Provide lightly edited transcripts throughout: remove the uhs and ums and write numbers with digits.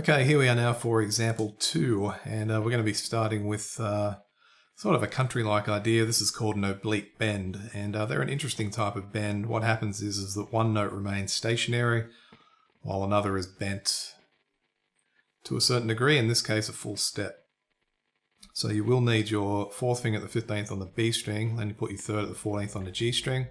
Okay, here we are now for example 2, and we're going to be starting with sort of a country-like idea. This is called an oblique bend, and they're an interesting type of bend. What happens is that one note remains stationary while another is bent to a certain degree, in this case a full step. So you will need your fourth finger at the 15th on the B string, then you put your third at the 14th on the G string.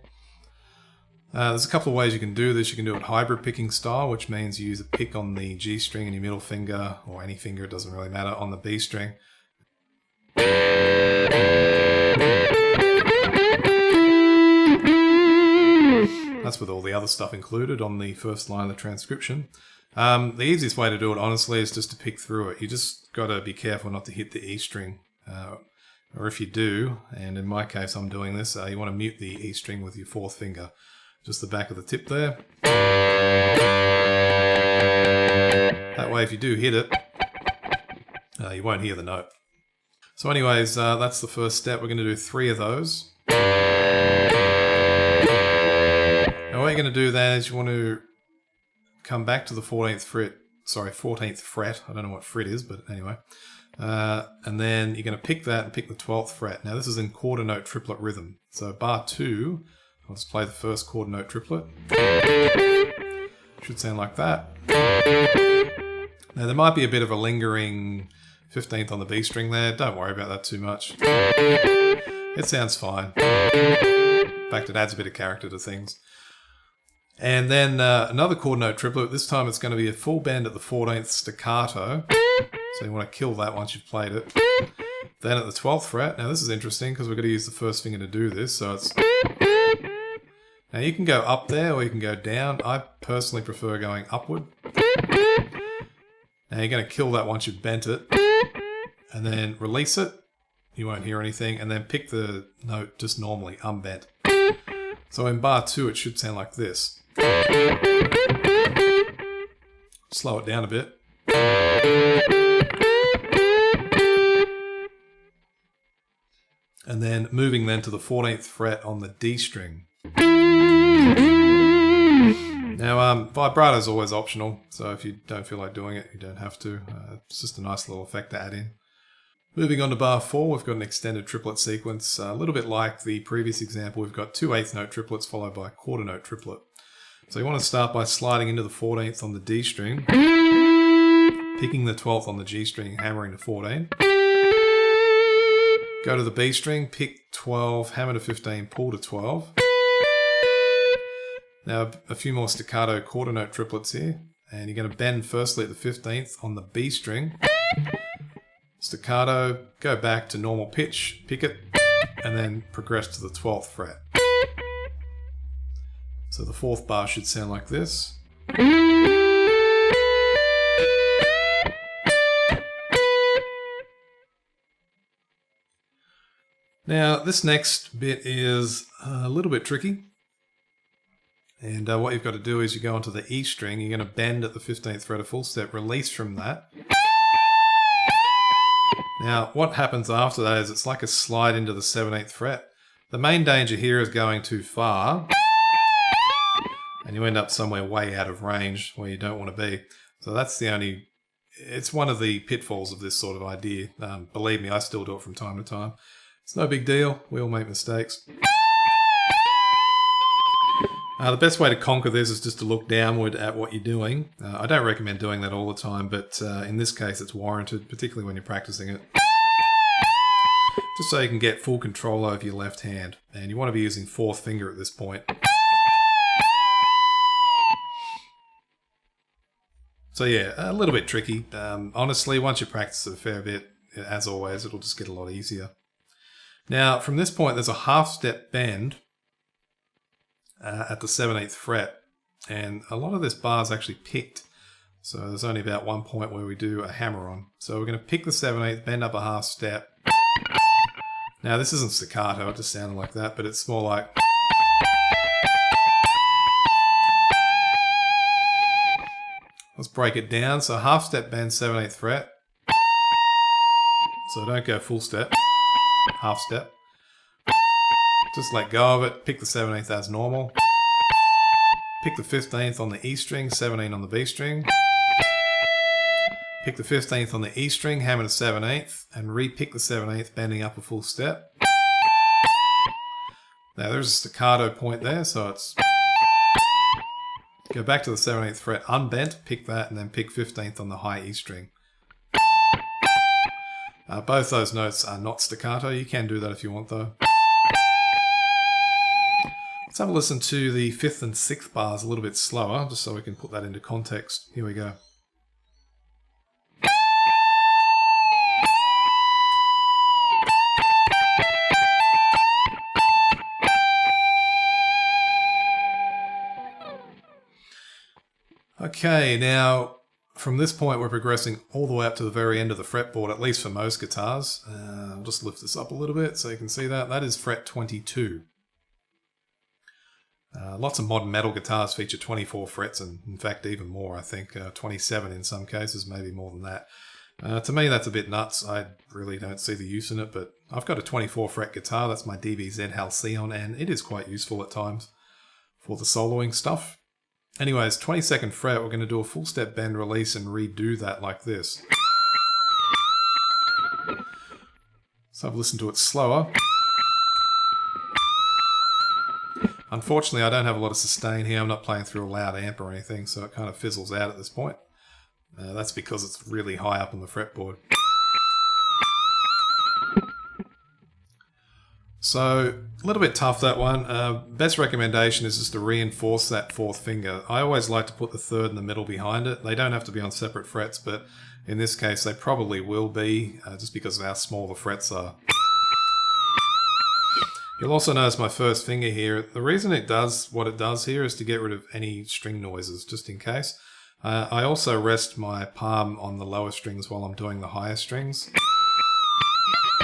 There's a couple of ways you can do this. You can do it hybrid picking style, which means you use a pick on the G string and your middle finger, or any finger, it doesn't really matter, on the B string. That's with all the other stuff included on the first line of the transcription. The easiest way to do it, honestly, is just to pick through it. You just got to be careful not to hit the E string. Or if you do, and in my case I'm doing this, you want to mute the E string with your fourth finger. Just the back of the tip there. That way if you do hit it, you won't hear the note. So anyways, that's the first step. We're going to do 3 of those. Now what you're going to do then is you want to come back to the 14th fret. I don't know what fret is, but anyway. And then you're going to pick that and pick the 12th fret. Now this is in quarter note triplet rhythm. So bar 2, I'll just play the first quarter note triplet. Should sound like that. Now there might be a bit of a lingering 15th on the B string there. Don't worry about that too much. It sounds fine. In fact, it adds a bit of character to things. And then another quarter note triplet. This time it's going to be a full bend at the 14th staccato. So you want to kill that once you've played it. Then at the 12th fret. Now this is interesting because we're going to use the first finger to do this. So it's... Now you can go up there or you can go down. I personally prefer going upward. Now you're going to kill that once you've bent it. And then release it. You won't hear anything. And then pick the note just normally, unbent. So in bar 2 it should sound like this. Slow it down a bit. And then moving then to the 14th fret on the D string. Now vibrato is always optional, so if you don't feel like doing it, you don't have to. It's just a nice little effect to add in. Moving on to bar 4, we've got an extended triplet sequence. A little bit like the previous example, we've got 2 8th note triplets followed by a quarter note triplet. So you want to start by sliding into the 14th on the D string, picking the 12th on the G string, hammering to 14. Go to the B string, pick 12, hammer to 15, pull to 12. Now a few more staccato quarter note triplets here, and you're going to bend firstly at the 15th on the B string. Staccato, go back to normal pitch, pick it, and then progress to the 12th fret. So the 4th bar should sound like this. Now this next bit is a little bit tricky. And what you've got to do is you go onto the E string, you're going to bend at the 15th fret a full step, release from that. Now what happens after that is it's like a slide into the 17th fret. The main danger here is going too far. And you end up somewhere way out of range where you don't want to be. So that's it's one of the pitfalls of this sort of idea. Believe me, I still do it from time to time. It's no big deal, we all make mistakes. The best way to conquer this is just to look downward at what you're doing. I don't recommend doing that all the time, but in this case it's warranted, particularly when you're practicing it. Just so you can get full control over your left hand. And you want to be using 4th finger at this point. So yeah, a little bit tricky. Honestly, once you practice it a fair bit, as always, it'll just get a lot easier. Now, from this point, there's a half step bend at the 17th fret, and a lot of this bar is actually picked. So there's only about one point where we do a hammer on. So we're going to pick the 17th, bend up a half step. Now this isn't staccato, it just sounded like that, but it's more like... Let's break it down. So half step bend, 17th fret. So don't go full step, half step. Just let go of it, pick the 17th as normal. Pick the 15th on the E string, 17 on the B string. Pick the 15th on the E string, hammer to 17th, and re-pick the 17th, bending up a full step. Now there's a staccato point there, so it's... Go back to the 17th fret, unbent, pick that, and then pick 15th on the high E string. Both those notes are not staccato. You can do that if you want, though. Let's have a listen to the 5th and 6th bars a little bit slower, just so we can put that into context. Here we go. Okay, now from this point we're progressing all the way up to the very end of the fretboard, at least for most guitars. I'll just lift this up a little bit so you can see that. That is fret 22. Lots of modern metal guitars feature 24 frets, and in fact even more, I think 27 in some cases, maybe more than that. To me that's a bit nuts. I really don't see the use in it, but I've got a 24 fret guitar. That's my DBZ Halcyon, and it is quite useful at times for the soloing stuff. Anyways, 22nd fret, we're going to do a full step bend release and redo that like this. So I've listened to it slower. Unfortunately, I don't have a lot of sustain here. I'm not playing through a loud amp or anything, so it kind of fizzles out at this point. That's because it's really high up on the fretboard. So, a little bit tough, that one. Best recommendation is just to reinforce that 4th finger. I always like to put the 3rd in the middle behind it. They don't have to be on separate frets, but in this case they probably will be, just because of how small the frets are. You'll also notice my 1st finger here. The reason it does what it does here is to get rid of any string noises, just in case. I also rest my palm on the lower strings while I'm doing the higher strings.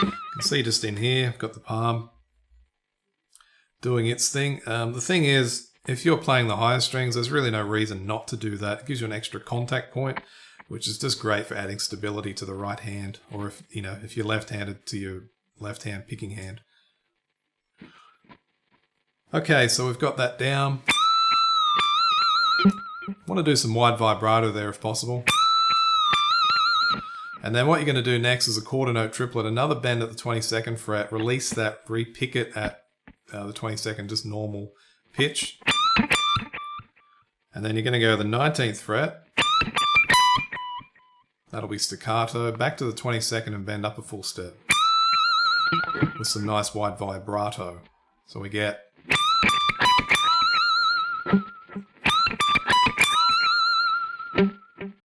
You can see just in here, I've got the palm doing its thing. The thing is, if you're playing the higher strings, there's really no reason not to do that. It gives you an extra contact point, which is just great for adding stability to the right hand, or if you're left-handed, to your left hand picking hand. Okay, so we've got that down. Want to do some wide vibrato there if possible. And then what you're going to do next is a quarter note triplet, another bend at the 22nd fret, release that, re-pick it at the 22nd, just normal pitch. And then you're going to go to the 19th fret. That'll be staccato, back to the 22nd and bend up a full step. With some nice wide vibrato. So we get...